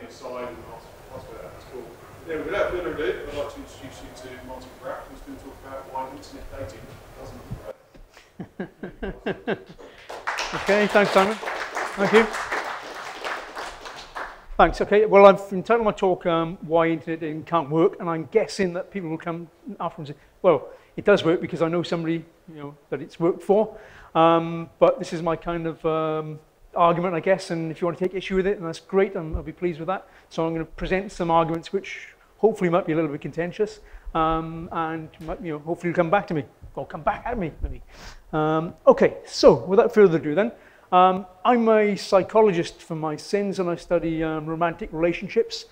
your side and ask for that. That's cool. Yeah, without further ado, I'd like to introduce you to Martin Graff, who's going to talk about why internet dating doesn't work. Okay, thanks, Simon. Thank you. Thanks. Okay, well, I've entitled my talk "Why Internet Dating Can't Work," and I'm guessing that people will come afterwards and say, "Well, it does work because I know somebody, that it's worked for." But this is my kind of argument, I guess, and if you want to take issue with it, and that's great, I'll be pleased with that. So I'm going to present some arguments which hopefully might be a little bit contentious, and might, hopefully you'll come back to me, or come back at me, maybe. Okay, so without further ado then, I'm a psychologist for my sins, and I study romantic relationships.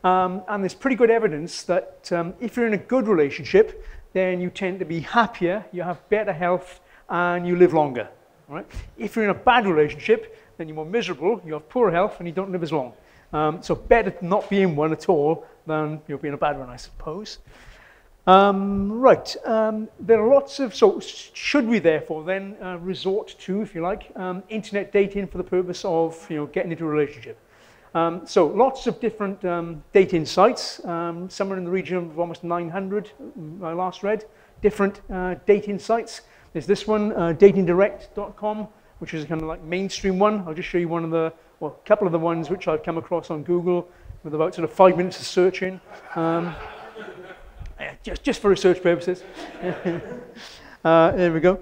And there's pretty good evidence that if you're in a good relationship, then you tend to be happier, you have better health, and you live longer. All right? If you're in a bad relationship, then you're more miserable, you have poor health, and you don't live as long. So better not be in one at all than be in a bad one, I suppose. Right, there are lots of, so should we therefore then resort to, if you like, internet dating for the purpose of getting into a relationship? So lots of different dating sites, somewhere in the region of almost 900, I last read, different dating sites. There's this one, datingdirect.com, which is a kind of like mainstream one. I'll just show you one of the, well, a couple of the ones which I've come across on Google with about sort of 5 minutes of searching. Just for research purposes. There we go.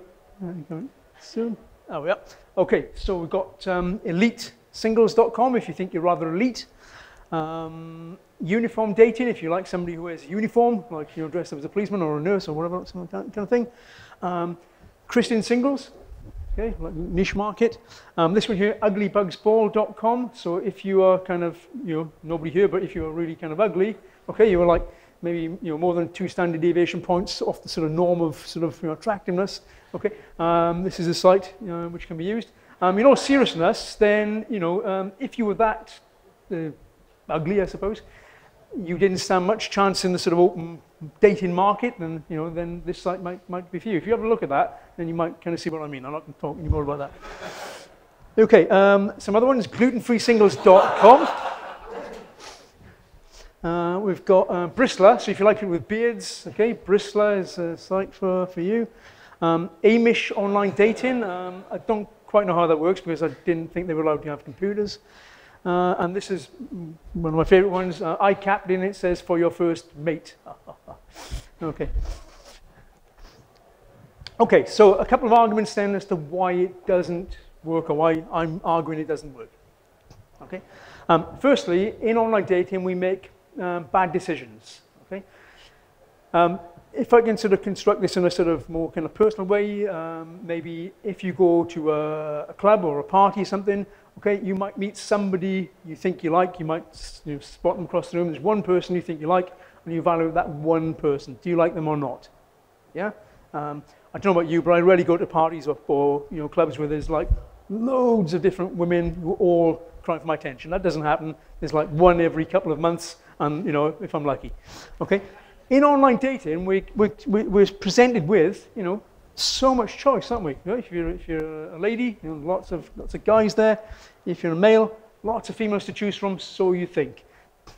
Soon. Oh, yeah. Okay, so we've got elitesingles.com if you think you're rather elite. Uniform dating if you like somebody who wears a uniform, like dressed up as a policeman or a nurse or whatever, some kind of thing. Christian singles, okay, like niche market. This one here, uglybugsball.com. So if you are kind of, nobody here, but if you are really kind of ugly, okay, you are like maybe more than 2 standard deviation points off the sort of norm of sort of attractiveness. Okay, this is a site which can be used. In all seriousness, then if you were that ugly, I suppose, you didn't stand much chance in the sort of open dating market, then then this site might be for you. If you have a look at that, then you might kind of see what I mean. I'm not going to talk anymore about that. Okay, some other ones, glutenfreesingles.com. We've got Bristler, so if you like people with beards, okay, Bristler is a site for you. Amish online dating, I don't quite know how that works because I didn't think they were allowed to have computers. And this is one of my favorite ones, I capped in it says for your first mate. Okay. Okay, so a couple of arguments then as to why it doesn't work or why I'm arguing it doesn't work. Okay. Firstly, in online dating we make bad decisions. Okay. If I can sort of construct this in a sort of more kind of personal way, maybe if you go to a club or a party or something, okay, you might meet somebody you think you like, you might spot them across the room, there's one person you think you like, and you value that one person. Do you like them or not? Yeah? I don't know about you, but I rarely go to parties or clubs where there's like loads of different women who all crying for my attention. That doesn't happen. There's like one every couple of months, and if I'm lucky. Okay? In online dating, we're presented with, so much choice, aren't we? If you're a lady, lots of guys there. If you're a male, lots of females to choose from, so you think.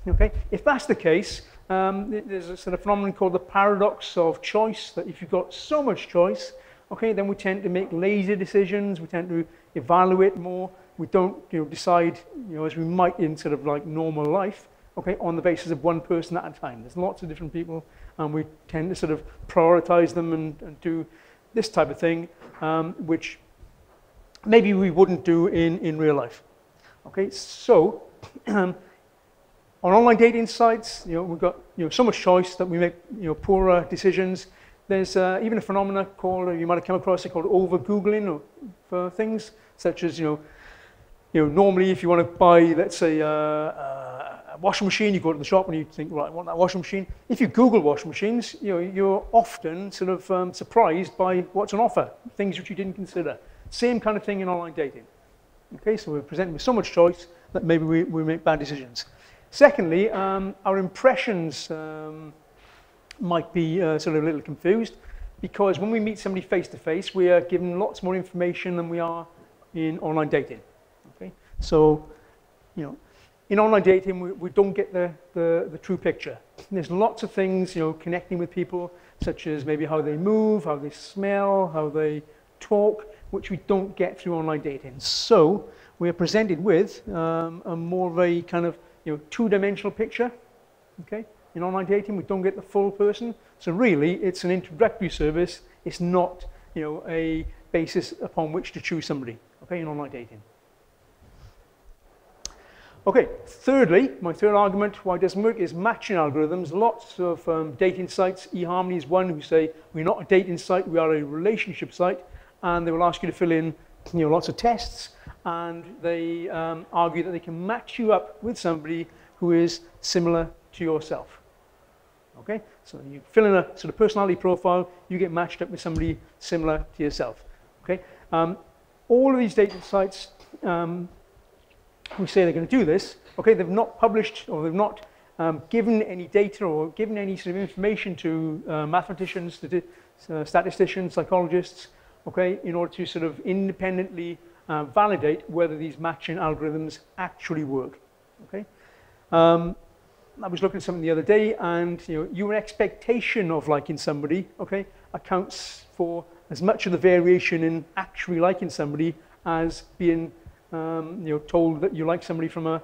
Okay? If that's the case, there's a sort of phenomenon called the paradox of choice, that if you've got so much choice, okay, then we tend to make lazy decisions, we tend to evaluate more, we don't decide as we might in sort of like normal life, okay, on the basis of one person at a time. There's lots of different people, and we tend to sort of prioritize them and do this type of thing, which maybe we wouldn't do in real life. Okay, so on online dating sites, we've got so much choice that we make poorer decisions. There's even a phenomena called, you might have come across it, called over-Googling for things, such as normally if you want to buy, let's say, a washing machine, you go to the shop and you think, right, I want that washing machine. If you Google washing machines, you're often sort of surprised by what's on offer, things which you didn't consider. Same kind of thing in online dating. Okay, so we're presented with so much choice that maybe we make bad decisions. Secondly, our impressions might be sort of a little confused, because when we meet somebody face to face, we are given lots more information than we are in online dating. Okay, so in online dating, we don't get the true picture. There's lots of things, connecting with people, such as maybe how they move, how they smell, how they talk, which we don't get through online dating. So we are presented with a more of a kind of two-dimensional picture. Okay, in online dating, we don't get the full person. So really, it's an introductory service. It's not a basis upon which to choose somebody. Okay, in online dating. Okay, thirdly, my third argument why it doesn't work is matching algorithms. Lots of dating sites, eHarmony is one, who say we're not a dating site, we are a relationship site, and they will ask you to fill in lots of tests, and they argue that they can match you up with somebody who is similar to yourself. Okay, so you fill in a sort of personality profile, you get matched up with somebody similar to yourself. Okay, all of these dating sites who say they're going to do this, okay, they've not published or they've not given any data or given any sort of information to mathematicians, statisticians, psychologists, okay, in order to sort of independently validate whether these matching algorithms actually work. Okay, I was looking at something the other day, and your expectation of liking somebody, okay, accounts for as much of the variation in actually liking somebody as being told that you like somebody from a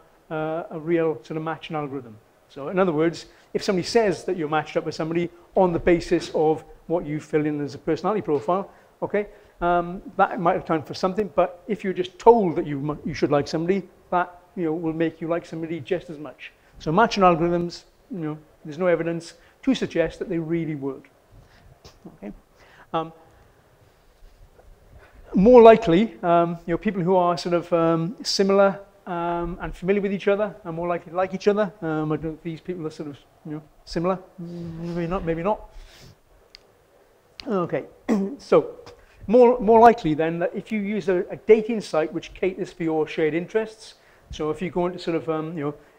real sort of matching algorithm. So in other words, if somebody says that you're matched up with somebody on the basis of what you fill in as a personality profile, okay, that might account for something. But if you're just told that you should like somebody, that will make you like somebody just as much. So matching algorithms, there's no evidence to suggest that they really work. Okay. More likely, people who are sort of similar and familiar with each other are more likely to like each other. I don't know if these people are sort of similar. Maybe not. Maybe not. Okay. So more likely then that if you use a dating site which caters for your shared interests. So if you go into sort of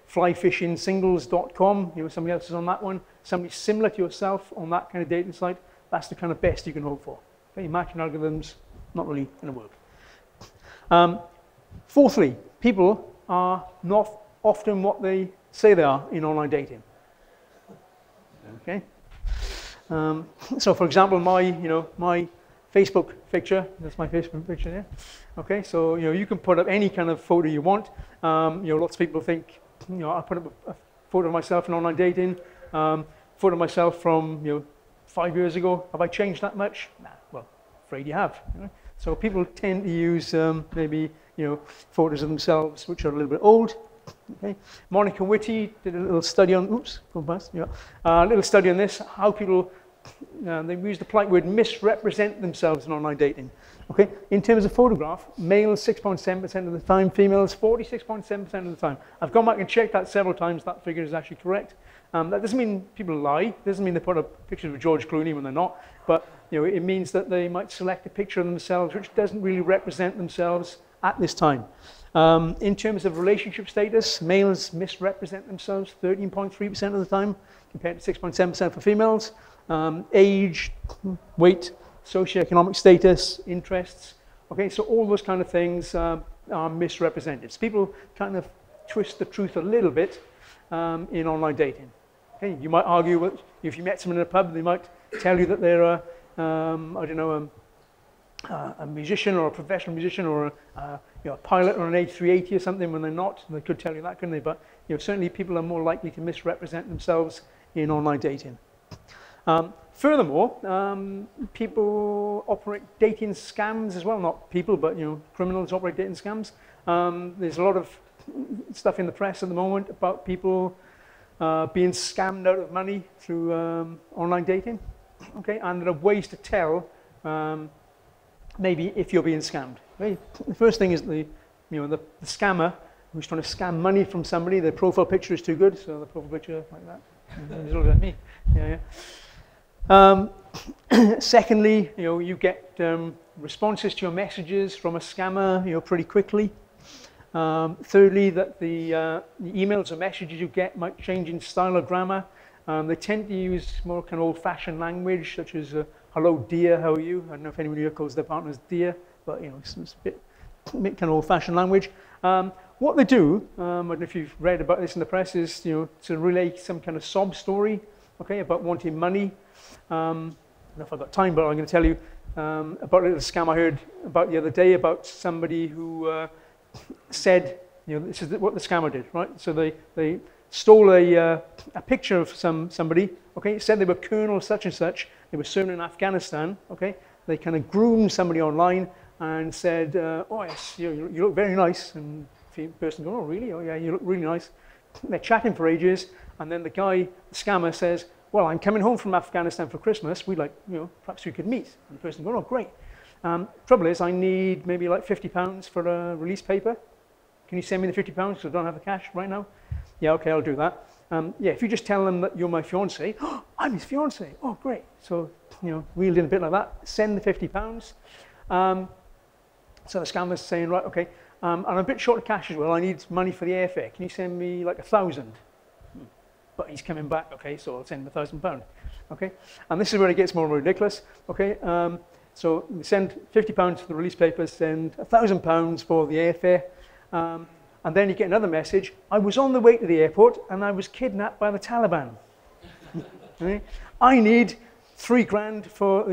flyfishingsingles.com, somebody else is on that one, somebody similar to yourself on that kind of dating site, that's the kind of best you can hope for. Okay, matching algorithms, not really going to work. Fourthly, people are not often what they say they are in online dating. Okay. So for example, my Facebook picture, that's my Facebook picture there. Okay, so you can put up any kind of photo you want. Lots of people think, I put up a photo of myself in online dating, photo of myself from 5 years ago. Have I changed that much? Nah, well, afraid you have. So people tend to use maybe photos of themselves which are a little bit old. Okay. Monica Whitty did a little study on, a little study on this, how people, they use the polite word, misrepresent themselves in online dating. Okay, in terms of photograph, males 6.7% of the time, females 46.7% of the time. I've gone back and checked that several times, that figure is actually correct. That doesn't mean people lie, it doesn't mean they put up pictures of George Clooney when they're not, but it means that they might select a picture of themselves which doesn't really represent themselves at this time. In terms of relationship status, males misrepresent themselves 13.3% of the time, compared to 6.7% for females. Age, weight, socioeconomic status, interests. Okay, so all those kind of things are misrepresented. So people kind of twist the truth a little bit in online dating. Okay, you might argue that if you met someone in a pub, they might tell you that they're a musician or a professional musician or a pilot or an A380 or something when they're not. They could tell you that, couldn't they? But certainly people are more likely to misrepresent themselves in online dating. Furthermore, people operate dating scams as well. Not people, but criminals operate dating scams. There's a lot of stuff in the press at the moment about people being scammed out of money through online dating. Okay, and there are ways to tell maybe if you're being scammed. Okay? The first thing is the scammer who's trying to scam money from somebody. Their profile picture is too good, so the profile picture like that. He's looking at me. Secondly, you get responses to your messages from a scammer, pretty quickly. Thirdly, that the emails or messages you get might change in style or grammar. They tend to use more kind of old-fashioned language, such as "Hello, dear, how are you?" I don't know if anybody here calls their partners dear, but it's a bit kind of old-fashioned language. What they do, I don't know if you've read about this in the press, is to relay some kind of sob story, okay, about wanting money. I don't know if I've got time, but I'm going to tell you about a little scam I heard about the other day about somebody who said, this is what the scammer did, right? So they stole a picture of somebody, okay? It said they were Colonel such and such. They were serving in Afghanistan, okay? They kind of groomed somebody online and said, oh yes, you look very nice. And the person goes, oh really? Oh yeah, you look really nice. They're chatting for ages, and then the scammer says, well, I'm coming home from Afghanistan for Christmas. We'd like, perhaps we could meet. And the person goes, oh great. Trouble is, I need maybe like £50 for a release paper. Can you send me the £50 because I don't have the cash right now? Yeah, okay, I'll do that. Yeah, if you just tell them that you're my fiance, oh, I'm his fiance. Oh, great. So, wheeled in a bit like that. Send the £50. So the scammer's saying, right, okay, and I'm a bit short of cash as well. I need money for the airfare. Can you send me like 1,000? But he's coming back, okay, so I'll send him £1,000, okay? And this is where it gets more ridiculous, okay? So we send £50 for the release papers, send £1,000 for the airfare, and then you get another message. I was on the way to the airport and I was kidnapped by the Taliban. Okay? I need £3,000 for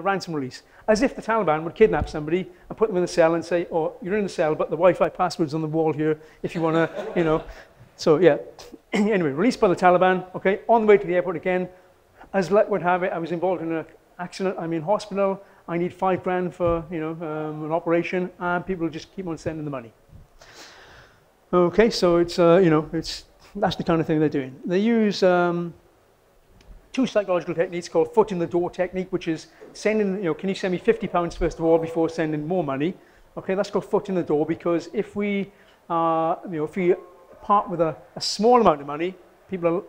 ransom release. As if the Taliban would kidnap somebody and put them in a cell and say, oh, you're in the cell, but the Wi-Fi password's on the wall here if you want to, So yeah, anyway, released by the Taliban, okay, on the way to the airport again. As luck would have it, I was involved in an accident. I'm in hospital. I need £5,000 for, an operation, and people just keep on sending the money. Okay, so it's, that's the kind of thing they're doing. They use two psychological techniques called foot in the door technique, which is sending, can you send me £50 first of all before sending more money? Okay, that's called foot in the door because if we part with a small amount of money, people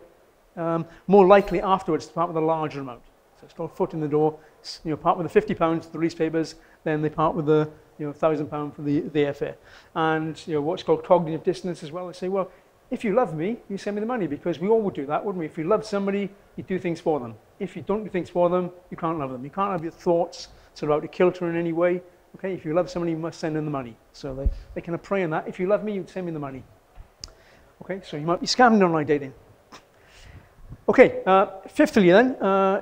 are more likely afterwards to part with a larger amount. So it's called foot in the door. Part with the £50 for the release papers, then they part with the £1,000 for the airfare. And what's called cognitive dissonance as well. They say, well, if you love me, you send me the money, because we all would do that, wouldn't we? If you love somebody, you do things for them. If you don't do things for them, you can't love them. You can't have your thoughts sort of out to kilter in any way. Okay, if you love somebody, you must send them the money. So they kind of pray on that. If you love me, you'd send me the money. Okay, so you might be scammed online dating. Okay, fifthly then,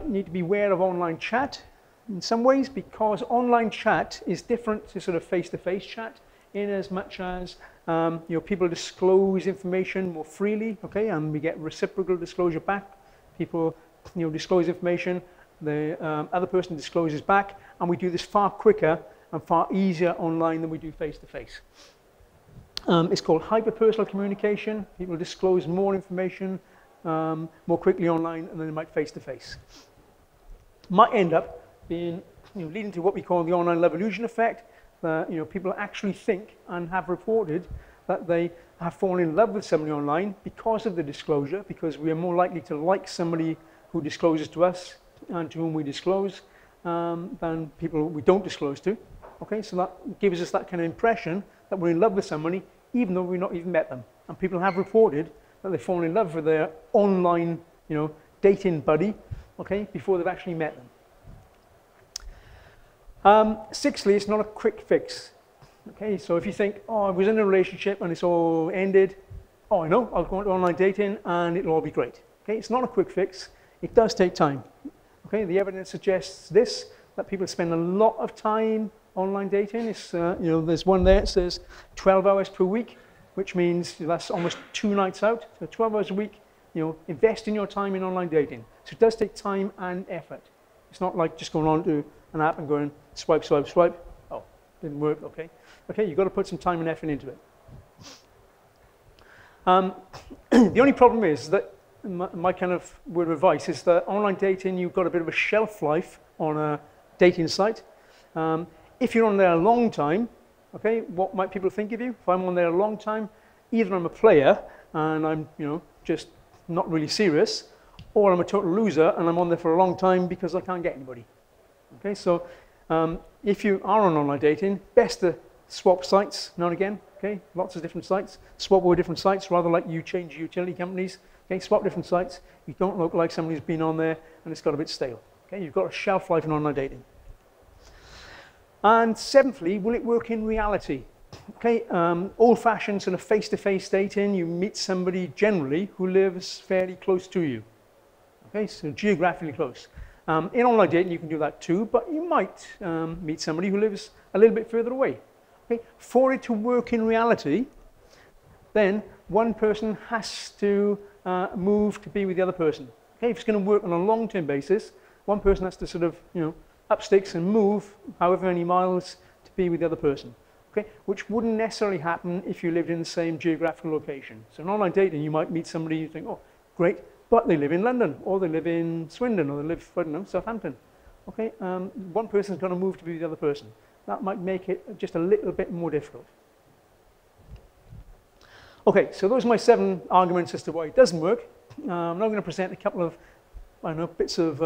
you need to be aware of online chat in some ways, because online chat is different to sort of face-to-face chat in as much as people disclose information more freely, okay, and we get reciprocal disclosure back. People disclose information, the other person discloses back, and we do this far quicker and far easier online than we do face-to-face. It's called hyper-personal communication. People disclose more information more quickly online than they might face-to-face. Might end up being, leading to what we call the online love illusion effect. People actually think and have reported that they have fallen in love with somebody online because of the disclosure, because we are more likely to like somebody who discloses to us and to whom we disclose than people we don't disclose to. Okay, so that gives us that kind of impression that we're in love with somebody, even though we've not even met them. And people have reported that they've fallen in love with their online, dating buddy, okay, before they've actually met them. Sixthly, it's not a quick fix. Okay, so if you think, oh, I was in a relationship and it's all ended, oh, I know, I'll go into online dating and it'll all be great. Okay, it's not a quick fix. It does take time. Okay, the evidence suggests this, that people spend a lot of time online dating. It's, there's one there that says 12 hours per week, which means that's almost 2 nights out. So 12 hours a week, invest in your time in online dating. So it does take time and effort. It's not like just going on to an app and going swipe, swipe, swipe. Oh, didn't work, okay. Okay, you've got to put some time and effort into it. The only problem is that my kind of word of advice is that online dating, you've got a bit of a shelf life on a dating site. If you're on there a long time, okay, what might people think of you? If I'm on there a long time, either I'm a player and I'm, just not really serious, or I'm a total loser and I'm on there for a long time because I can't get anybody. Okay, so if you are on online dating, best to swap sites now and again. Okay, lots of different sites. Swap over different sites, rather like you change utility companies. Okay, swap different sites. You don't look like somebody who's been on there and it's got a bit stale. Okay, you've got a shelf life in online dating. And seventhly, will it work in reality? Okay, old-fashioned sort of face-to-face dating, you meet somebody generally who lives fairly close to you. Okay, so geographically close. In online dating, you can do that too, but you might meet somebody who lives a little bit further away. Okay, for it to work in reality, then one person has to move to be with the other person. Okay, if it's going to work on a long-term basis, one person has to sort of, up sticks and move however many miles to be with the other person. Okay, which wouldn't necessarily happen if you lived in the same geographical location. So in online dating, you might meet somebody you think, oh, great, but they live in London, or they live in Swindon, or they live, I don't know, Southampton. Okay, one person's going to move to be with the other person. That might make it just a little bit more difficult. Okay, so those are my 7 arguments as to why it doesn't work. I'm now going to present a couple of, I don't know, bits of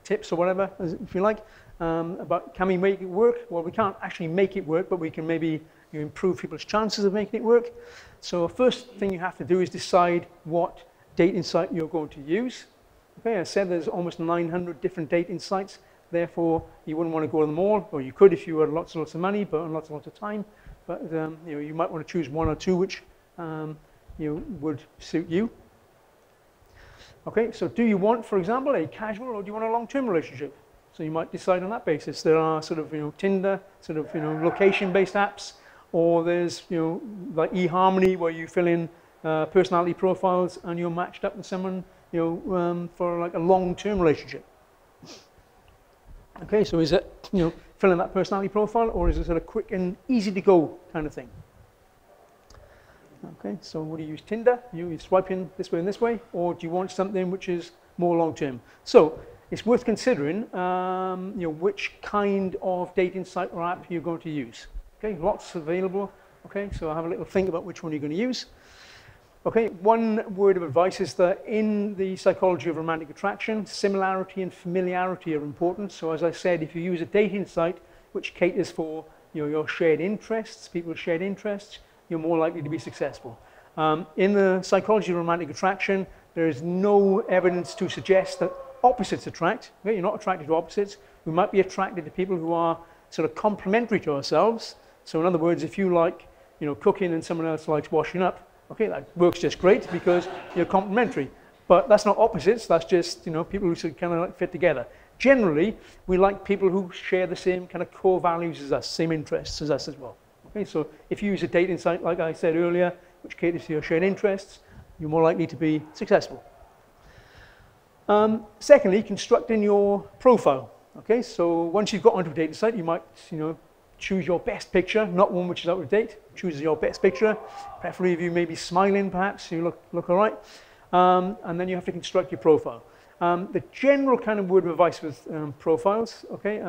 tips or whatever, if you like, about can we make it work? Well, we can't actually make it work, but we can maybe improve people's chances of making it work. So first thing you have to do is decide what dating site you're going to use. Okay, I said there's almost 900 different dating sites, therefore you wouldn't want to go to them all, or you could if you had lots and lots of money, but lots and lots of time. But you might want to choose 1 or 2 which would suit you. Okay, so do you want, for example, a casual or do you want a long-term relationship? So you might decide on that basis. There are sort of Tinder, sort of location-based apps, or there's like eHarmony where you fill in personality profiles and you're matched up with someone for like a long-term relationship. Okay, so is it fill in that personality profile, or is it sort of quick and easy to go kind of thing? Okay, so would you use Tinder? You swipe in this way and this way, or do you want something which is more long-term? So it's worth considering, which kind of dating site or app you're going to use. Okay, lots available. Okay, so have a little think about which one you're going to use. Okay, one word of advice is that in the psychology of romantic attraction, similarity and familiarity are important. So as I said, if you use a dating site which caters for your shared interests, people's shared interests, you're more likely to be successful. In the psychology of romantic attraction, there is no evidence to suggest that opposites attract. Okay? You're not attracted to opposites. We might be attracted to people who are sort of complementary to ourselves. So in other words, if you like cooking and someone else likes washing up, okay, that works just great because you're complementary. But that's not opposites, that's just people who kind of like fit together. Generally, we like people who share the same kind of core values as us, same interests as us as well. Okay, so if you use a dating site, like I said earlier, which caters to your shared interests, you're more likely to be successful. Secondly, constructing your profile. Okay, so once you've got onto a dating site, you might choose your best picture, not one which is out of date. Choose your best picture, preferably if you may be smiling perhaps, you look all right. And then you have to construct your profile. The general kind of word of advice with profiles, okay,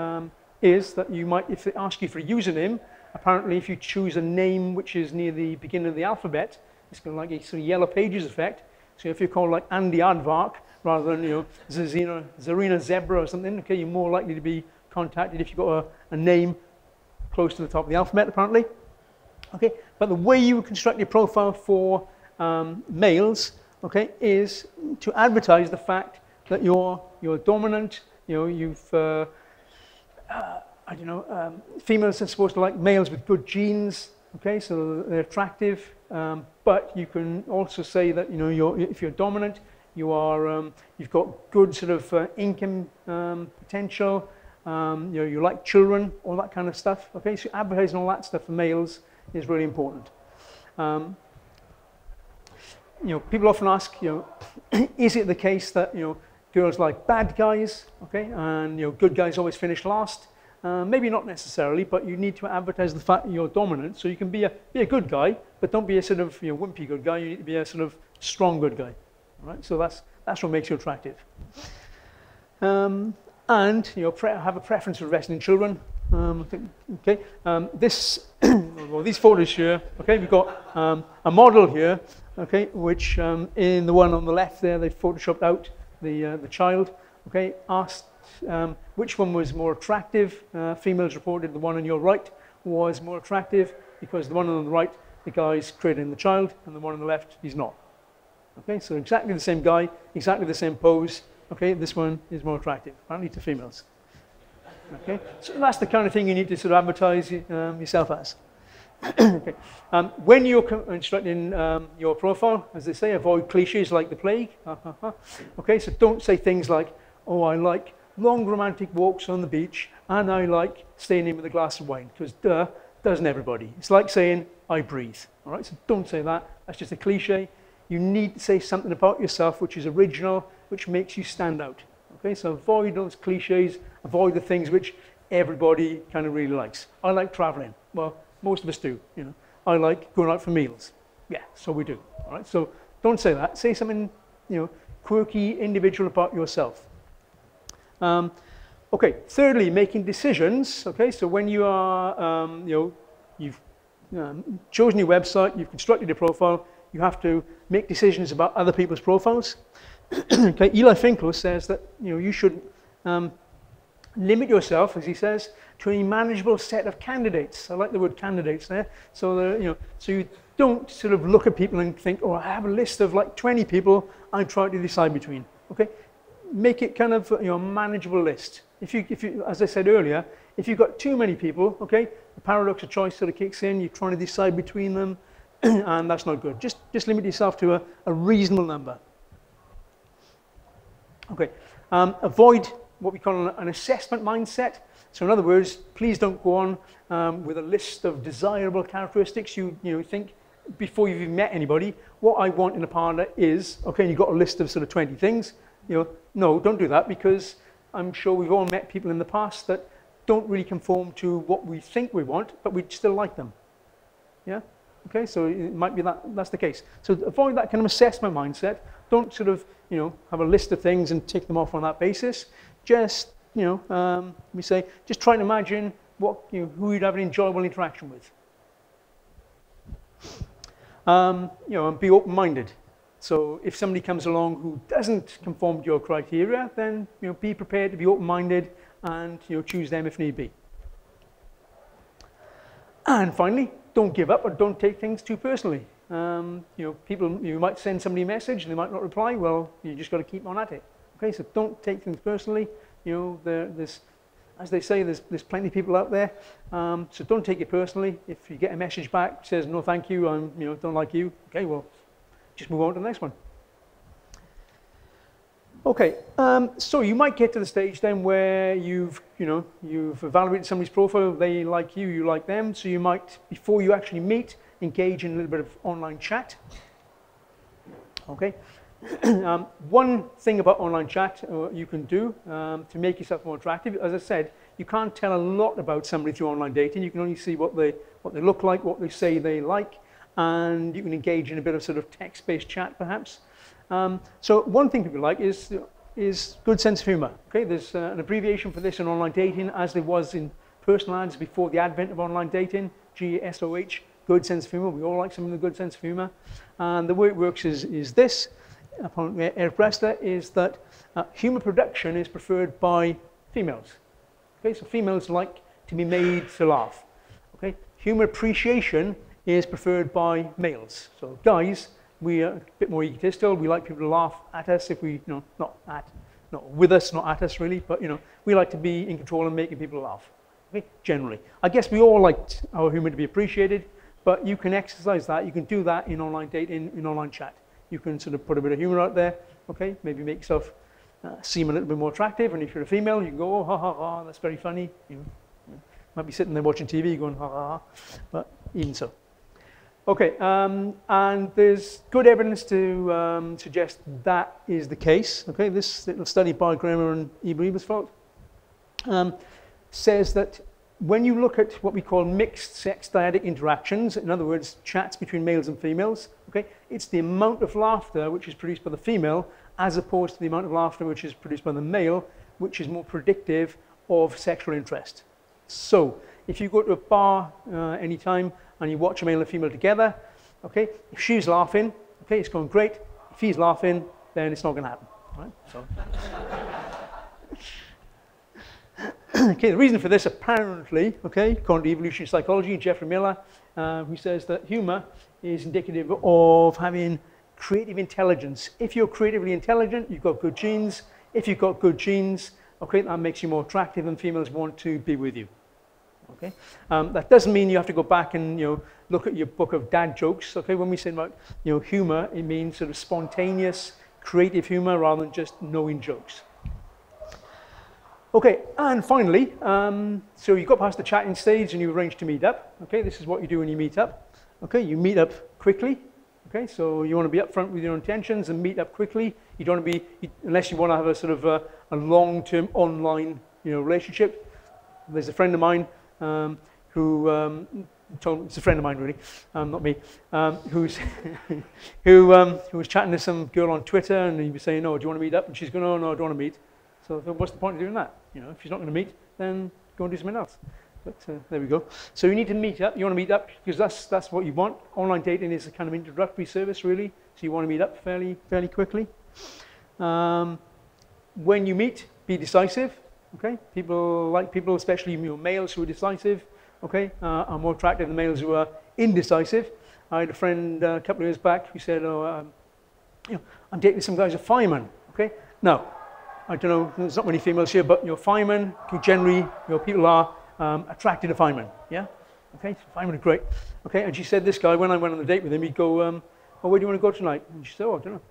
is that you might, if they ask you for a username, apparently if you choose a name which is near the beginning of the alphabet, it's kind of like a sort of Yellow Pages effect. So if you're called like Andy Aardvark rather than Zarina Zebra or something, okay, you're more likely to be contacted if you've got a name close to the top of the alphabet apparently. Okay, but the way you construct your profile for males, okay, is to advertise the fact that you're dominant. I don't know, females are supposed to like males with good genes, okay, so they're attractive, but you can also say that, if you're dominant, you've got good sort of income potential, you like children, all that kind of stuff, okay, so advertising all that stuff for males is really important. People often ask, is it the case that, girls like bad guys, okay, and, good guys always finish last? Maybe not necessarily, but you need to advertise the fact that you're dominant, so you can be a good guy, but don't be a sort of wimpy good guy. You need to be a sort of strong good guy, all right? So that's what makes you attractive. And have a preference for investing in children. Okay, these photos here. Okay, we've got a model here. Okay, which in the one on the left there, they photoshopped out the child. Okay, asked which one was more attractive. Females reported the one on your right was more attractive because the one on the right, the guy's creating the child, and the one on the left, he's not. Okay, so exactly the same guy, exactly the same pose. Okay, this one is more attractive, apparently to females. Okay, so that's the kind of thing you need to sort of advertise yourself as. Okay. When you're constructing your profile, as they say, avoid cliches like the plague. Okay, so don't say things like, oh, I like long romantic walks on the beach, and I like staying in with a glass of wine, because doesn't everybody? It's like saying, I breathe. All right, so don't say that. That's just a cliche. You need to say something about yourself which is original, which makes you stand out. Okay, so avoid those cliches, avoid the things which everybody kind of really likes. I like traveling. Well, most of us do, you know. I like going out for meals. Yeah, so we do. All right, so don't say that. Say something, you know, quirky, individual about yourself. Okay, thirdly, making decisions. Okay, so when you are, you know, you've chosen your website, you've constructed your profile, you have to make decisions about other people's profiles. Okay, Eli Finkel says that, you know, you should limit yourself, as he says, to a manageable set of candidates. I like the word candidates there. So, you know, so you don't sort of look at people and think, oh, I have a list of like 20 people I'm trying to decide between. Okay, make it kind of, you know, a manageable list. If you, as I said earlier, if you've got too many people, okay, the paradox of choice sort of kicks in. You're trying to decide between them, and that's not good. Just limit yourself to a reasonable number. Okay, avoid what we call an assessment mindset. So in other words, please don't go on with a list of desirable characteristics. You know, think before you've even met anybody, what I want in a partner is, okay, and you've got a list of sort of 20 things. You know, no, don't do that, because I'm sure we've all met people in the past that don't really conform to what we think we want, but we still like them. Yeah? Okay, so it might be that's the case. So avoid that kind of assessment mindset. Don't sort of, you know, have a list of things and tick them off on that basis. Just, you know, we say, just try to imagine what, you know, who you'd have an enjoyable interaction with. You know, and be open-minded. So if somebody comes along who doesn't conform to your criteria, then, you know, be prepared to be open-minded and, you know, choose them if need be. And finally, don't give up or don't take things too personally. You know, people, you might send somebody a message and they might not reply. Well, you just got to keep on at it. Okay, so don't take things personally. You know, there's, as they say, there's plenty of people out there. So don't take it personally. If you get a message back that says no, thank you, you know, don't like you. Okay, well, just move on to the next one. Okay, so you might get to the stage then where you've evaluated somebody's profile. They like you, you like them. So you might, before you actually meet, engage in a little bit of online chat. Okay. One thing about online chat you can do to make yourself more attractive, as I said, you can't tell a lot about somebody through online dating. You can only see what they look like, what they say they like, and you can engage in a bit of sort of text-based chat, perhaps. So one thing people like is good sense of humor. Okay, there's an abbreviation for this in online dating, as there was in personal ads before the advent of online dating. GSOH, good sense of humor. We all like something with a good sense of humor. And the way it works is this. Upon Eric Brester, is that humor production is preferred by females. Okay, so females like to be made to laugh. Okay, humor appreciation is preferred by males. So guys, we are a bit more egotistical. We like people to laugh at us if we, you know, not with us, not at us really, but you know, we like to be in control and making people laugh. Okay, generally, I guess we all like our humor to be appreciated, but you can exercise that. You can do that in online dating, in online chat. You can sort of put a bit of humor out there, okay? Maybe make yourself seem a little bit more attractive. And if you're a female, you can go, oh, ha, ha, ha, that's very funny. You might be sitting there watching TV going, ha, ha, ha. But even so. Okay, and there's good evidence to suggest that is the case. Okay, this little study by Gramer and Ebersfeld says that when you look at what we call mixed sex dyadic interactions, in other words, chats between males and females, okay, it's the amount of laughter which is produced by the female as opposed to the amount of laughter which is produced by the male, which is more predictive of sexual interest. So, if you go to a bar anytime and you watch a male and a female together, okay, if she's laughing, okay, it's going great. If he's laughing, then it's not going to happen, right? So. Okay, the reason for this apparently, okay, according to evolutionary psychology, Jeffrey Miller, who says that humor is indicative of having creative intelligence. If you're creatively intelligent, you've got good genes. If you've got good genes, okay, that makes you more attractive and females want to be with you. Okay, that doesn't mean you have to go back and look at your book of dad jokes. Okay, when we say about humor, it means sort of spontaneous, creative humor rather than just knowing jokes. Okay, and finally, so you got past the chatting stage and you arrange to meet up. Okay, this is what you do when you meet up. Okay, you meet up quickly. Okay, so you want to be upfront with your intentions and meet up quickly. You don't want to be, unless you want to have a sort of a long-term online relationship. There's a friend of mine who it's a friend of mine really, not me, who was chatting to some girl on Twitter, and he was saying, "Oh, do you want to meet up?" And she's going, "Oh, no, I don't want to meet." So what's the point of doing that? If she's not going to meet, then go and do something else. But there we go. So you need to meet up. You want to meet up because that's what you want. Online dating is a kind of introductory service, really. So you want to meet up fairly quickly. When you meet, be decisive. Okay, people, especially males who are decisive. Okay, are more attractive than males who are indecisive. I had a friend a couple of years back who said, "Oh, I'm dating some guys who are firemen." Okay, now I don't know. There's not many females here, but firemen generally, people are attracted to firemen. Yeah, okay, so firemen are great. Okay, and she said this guy, when I went on a date with him, he'd go, "Oh, where do you want to go tonight?" And she said, "Oh, I don't know."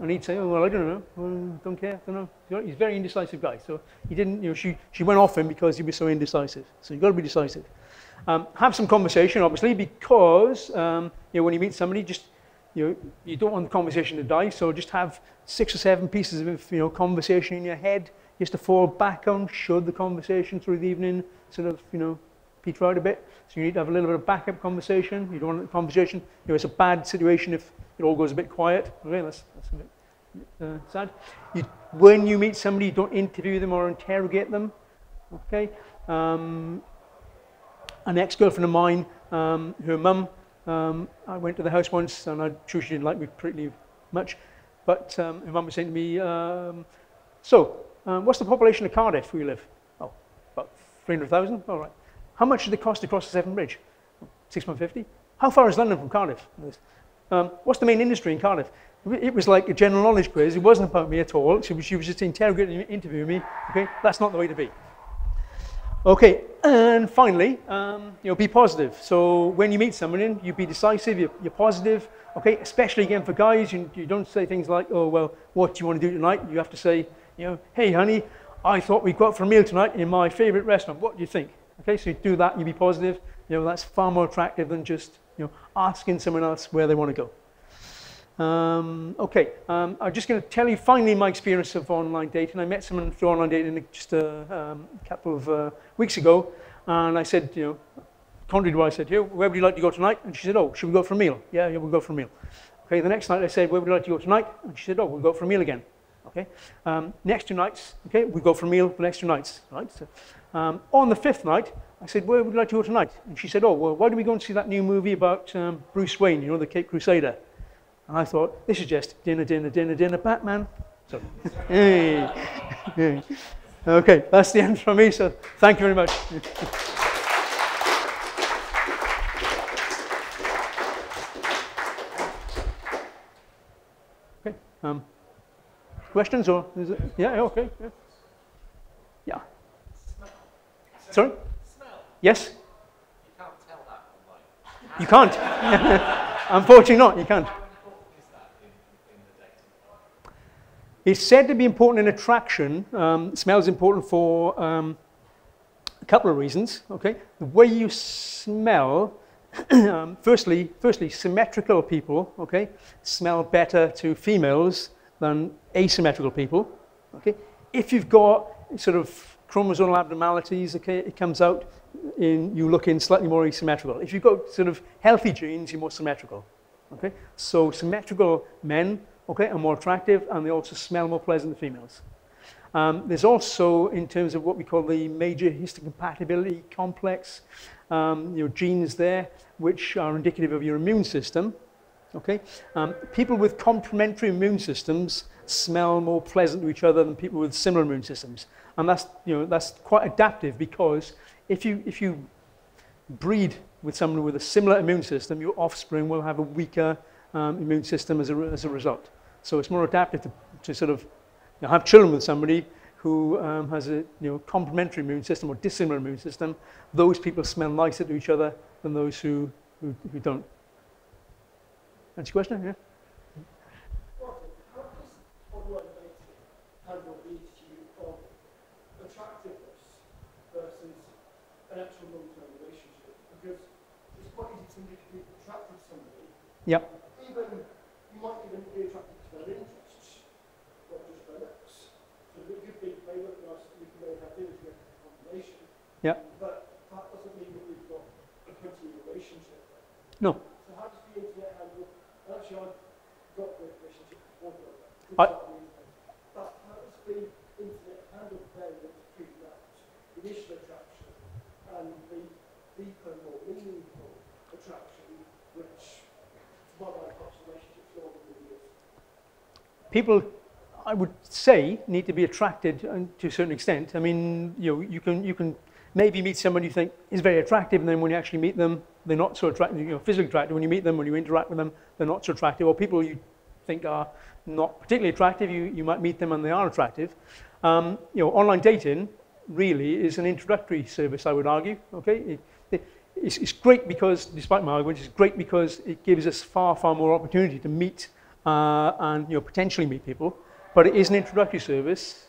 And he'd say, "Oh, well, I don't know. Well, don't care. Don't know." He's a very indecisive guy. So he didn't. She went off him because he was so indecisive. So you've got to be decisive. Have some conversation, obviously, because when you meet somebody, just you don't want the conversation to die. So just have 6 or 7 pieces of conversation in your head, just to fall back on should the conversation through the evening sort of peter out a bit. So you need to have a little bit of backup conversation. You don't want the conversation. It's a bad situation if it all goes a bit quiet. Okay, that's a bit sad. When you meet somebody, don't interview them or interrogate them. Okay. An ex-girlfriend of mine, her mum, I went to the house once, and I'm sure she didn't like me pretty much, but her mum was saying to me, what's the population of Cardiff where you live? Oh, about 300,000? All right. How much did it cost to cross the Severn Bridge? £6.50. How far is London from Cardiff? What's the main industry in Cardiff? It was like a general knowledge quiz. It wasn't about me at all. She was just interrogating, interviewing me. Okay, that's not the way to be. Okay, and finally, be positive. So when you meet someone, you be decisive, you're positive. Okay, especially again for guys, you don't say things like, "Oh, well, what do you want to do tonight?" You have to say, "Hey, honey, I thought we'd go out for a meal tonight in my favorite restaurant. What do you think?" Okay, so you do that, you be positive. That's far more attractive than just asking someone else where they want to go. I'm just going to tell you finally my experience of online dating. I met someone through online dating just a couple of weeks ago, and I said, contrary to what I said here, "Where would you like to go tonight?" And she said, "Oh, should we go for a meal?" Yeah, we'll go for a meal. Okay, the next night I said, "Where would you like to go tonight?" And she said, "Oh, we'll go for a meal again." Okay, next 2 nights, okay, we go for a meal the next 2 nights, right? So, on the 5th night, I said, "Where would you like to go tonight?" And she said, "Oh, well, why don't we go and see that new movie about Bruce Wayne, the Cape Crusader?" And I thought, this is just dinner, Batman. So, hey. Okay, that's the end from me, so thank you very much. Okay, questions or, is it? Yeah, okay. Yeah. Sorry? Smell. Yes? You can't tell that online. You can't? Unfortunately not, you can't. It's said to be important in attraction. Smell is important for a couple of reasons. Okay, the way you smell. Firstly, symmetrical people. Okay, smell better to females than asymmetrical people. Okay, if you've got sort of chromosomal abnormalities, okay, it comes out in you looking slightly more asymmetrical. If you've got sort of healthy genes, you're more symmetrical. Okay, so symmetrical men, okay, are more attractive, and they also smell more pleasant than females. There's also, in terms of what we call the major histocompatibility complex, genes there, which are indicative of your immune system. Okay, people with complementary immune systems smell more pleasant to each other than people with similar immune systems, and that's quite adaptive, because if you breed with someone with a similar immune system, your offspring will have a weaker immune system as a result. So it's more adaptive to sort of have children with somebody who has a complementary immune system or dissimilar immune system, those people smell nicer to each other than those who don't. That's your question? Yeah. Martin, how does online dating handle the issue of attractiveness versus an actual long-term relationship? Because it's quite easy for somebody to be attracted to somebody. Yep. Even you might even be attracted to their interests, not just their looks. So it could be they look nice, we can maybe have dinner together for a combination. Yeah. But that doesn't mean that we've got a continued relationship. No. So how does the internet handle? Actually, I've got a relationship before that. How does the internet handle variants between that initial attraction and the deeper, more meaningful attraction, which, to my mind, perhaps relationships longer than years? People, I would say, need to be attracted to a certain extent. I mean, you can maybe meet someone you think is very attractive, and then when you actually meet them, they're not so attractive. Physically attractive. When you meet them, when you interact with them, they're not so attractive. Or people you think are not particularly attractive, you might meet them and they are attractive. Online dating really is an introductory service, I would argue. Okay, it's great because, despite my argument, it's great because it gives us far more opportunity to meet and potentially meet people. But it is an introductory service.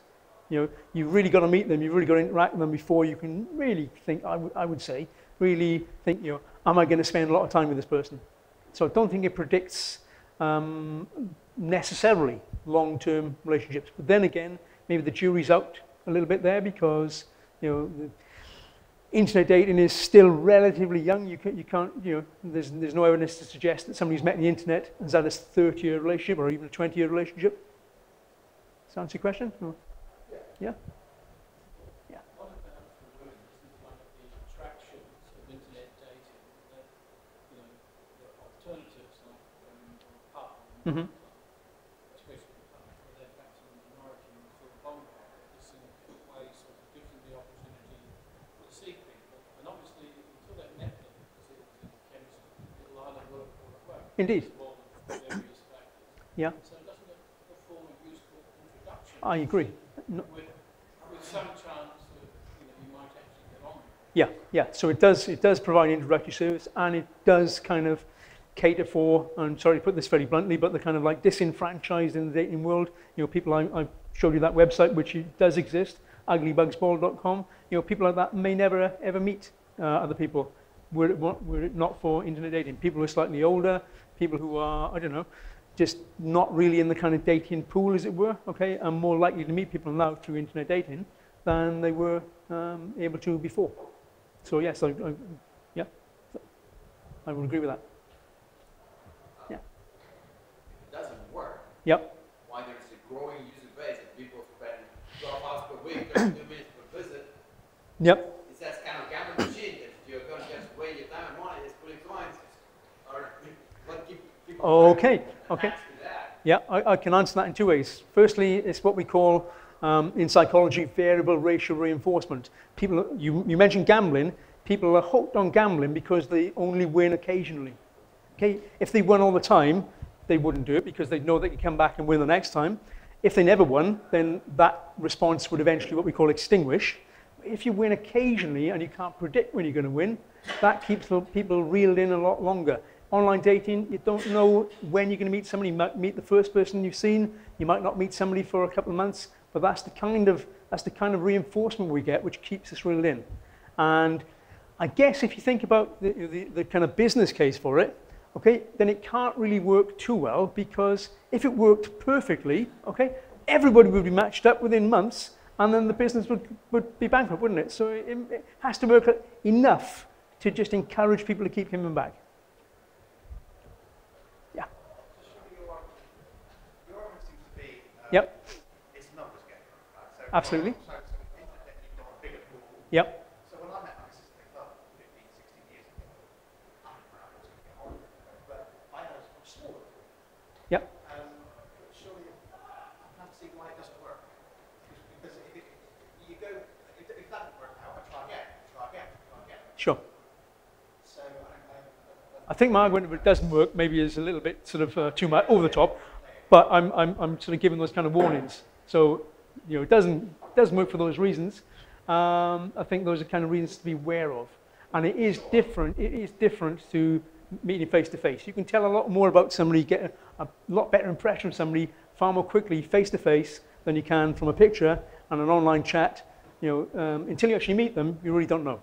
You've really got to meet them. You've really got to interact with them before you can really think. I would say, really think. Am I going to spend a lot of time with this person? So I don't think it predicts necessarily long-term relationships. But then again, maybe the jury's out a little bit there because the internet dating is still relatively young. You can't. There's no evidence to suggest that somebody who's met on the internet has had a 30-year relationship or even a 20-year relationship. Does that answer your question? Or? Yeah. Yeah. What about for women? Isn't one of the attractions of internet dating that there are alternatives like pub, especially pub, where they're perhaps in the minority and feel vulnerable. This in a way sort of gives them the opportunity to see people. And obviously, until they've met them, because it's in chemistry, it'll either work or it won't. Indeed. More than various factors. Yeah. So doesn't it perform a useful introduction? I agree. No. With some chance that you might actually get on. Yeah. So it does provide introductory service, and it does kind of cater for, I'm sorry to put this very bluntly, but the kind of like disenfranchised in the dating world. People, I showed you that website, which does exist, uglybugsball.com. People like that may never ever meet other people were it not for internet dating. People who are slightly older, people who are, I don't know, just not really in the kind of dating pool, as it were, okay, are more likely to meet people now through internet dating than they were able to before. So yes, I would agree with that. Yeah. If it doesn't work, Yep. why there's a growing user base and people spend 12 hours per week, 32 minutes per visit, Yep. it's that kind of gambling machine that you're going to just waste your time and money is putting clients or what keep people Okay. attached to that. Yeah, I can answer that in two ways. Firstly, it's what we call in psychology variable racial reinforcement. People, you mentioned gambling. People are hooked on gambling because they only win occasionally. Okay, if they won all the time, they wouldn't do it because they'd know they could come back and win the next time. If they never won, then that response would eventually what we call extinguish. If you win occasionally and you can't predict when you're going to win, that keeps people reeled in a lot longer. Online dating, you don't know when you're going to meet somebody. You might meet the first person you've seen. You might not meet somebody for a couple of months, but that's the kind of reinforcement we get, which keeps us reeled in. And I guess if you think about the kind of business case for it, okay, then it can't really work too well, because if it worked perfectly, okay, everybody would be matched up within months, and then the business would be bankrupt, wouldn't it? So it has to work enough to just encourage people to keep coming back. Yeah. Your argument seems to be Yep. it's a numbers game. Right? So Absolutely. So internet, you've got a bigger pool. Yep. So when I met my sister club 15, 16 years ago, I don't know, I was going to get on with it, but I had a much smaller pool. Yep. Surely I can't see why it doesn't work. Because if you go, if it doesn't work out, I try again, try again, try again. Sure. So I think my argument, if it doesn't work, maybe is a little bit sort of too much over the top, but I'm sort of giving those kind of warnings. So it doesn't doesn't work for those reasons. I think those are kind of reasons to be aware of. And it is different. It is different to meeting face to face. You can tell a lot more about somebody, get a lot better impression of somebody far more quickly face to face than you can from a picture and an online chat. You know, until you actually meet them, you really don't know.